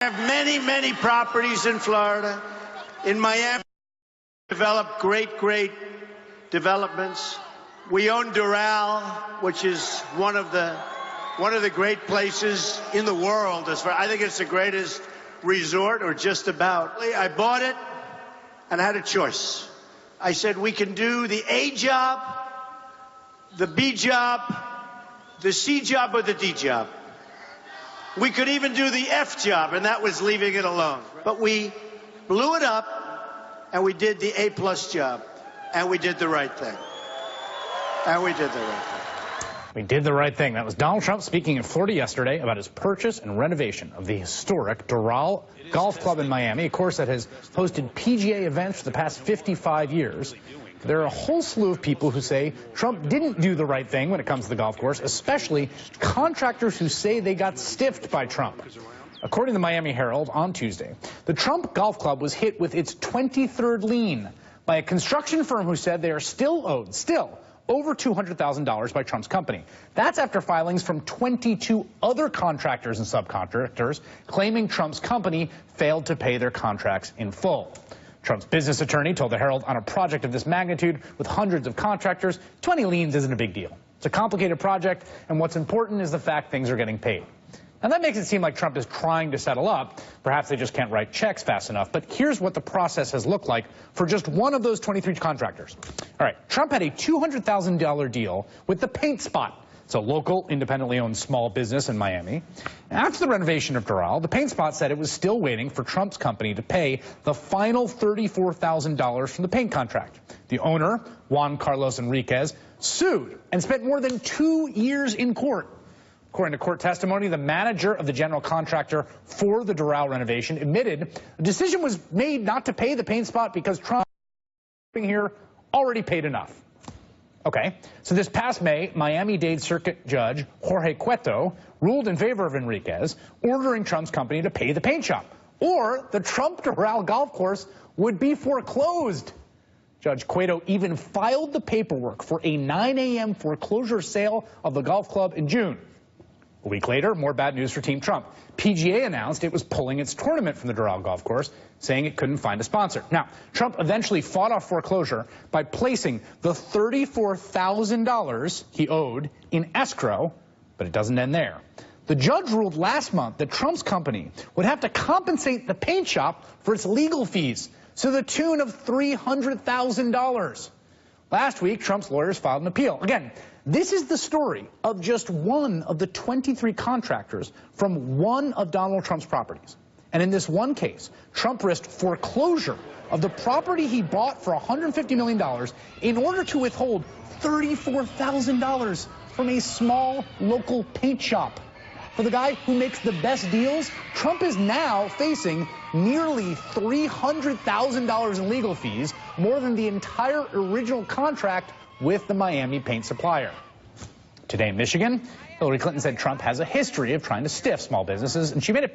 I have many, many properties in Florida. In Miami, developed great developments. We own Doral, which is one of the great places in the world. I think it's the greatest resort, or just about. I bought it and I had a choice. I said, we can do the A job, the B job, the C job, or the D job. We could even do the F job, and that was leaving it alone. But we blew it up, and we did the A+ job, and we did the right thing. We did the right thing. That was Donald Trump speaking in Florida yesterday about his purchase and renovation of the historic Doral Golf Club in Miami, a course that has hosted PGA events for the past 55 years. There are a whole slew of people who say Trump didn't do the right thing when it comes to the golf course, especially contractors who say they got stiffed by Trump. According to the Miami Herald on Tuesday, the Trump Golf Club was hit with its 23rd lien by a construction firm who said they are still owed, over $200,000 by Trump's company. That's after filings from 22 other contractors and subcontractors claiming Trump's company failed to pay their contracts in full. Trump's business attorney told the Herald on a project of this magnitude with hundreds of contractors, 20 liens isn't a big deal. It's a complicated project, and what's important is the fact things are getting paid. Now, that makes it seem like Trump is trying to settle up. Perhaps they just can't write checks fast enough. But here's what the process has looked like for just one of those 23 contractors. All right, Trump had a $200,000 deal with the Paint Spot. It's a local, independently owned small business in Miami. After the renovation of Doral, the Paint Spot said it was still waiting for Trump's company to pay the final $34,000 from the paint contract. The owner, Juan Carlos Enriquez, sued and spent more than 2 years in court. According to court testimony, the manager of the general contractor for the Doral renovation admitted the decision was made not to pay the Paint Spot because Trump here already paid enough. Okay, so this past May, Miami-Dade Circuit Judge Jorge Cueto ruled in favor of Enriquez, ordering Trump's company to pay the paint shop, or the Trump Doral golf course would be foreclosed. Judge Cueto even filed the paperwork for a 9 a.m. foreclosure sale of the golf club in June. A week later, more bad news for Team Trump. PGA announced it was pulling its tournament from the Doral golf course, saying it couldn't find a sponsor. Now, Trump eventually fought off foreclosure by placing the $34,000 he owed in escrow, but it doesn't end there. The judge ruled last month that Trump's company would have to compensate the paint shop for its legal fees, to the tune of $300,000. Last week, Trump's lawyers filed an appeal. Again, this is the story of just one of the 23 contractors from one of Donald Trump's properties. And in this one case, Trump risked foreclosure of the property he bought for $150 million in order to withhold $34,000 from a small local paint shop. For the guy who makes the best deals, Trump is now facing nearly $300,000 in legal fees, more than the entire original contract with the Miami paint supplier. Today in Michigan, Hillary Clinton said Trump has a history of trying to stiff small businesses, and she made it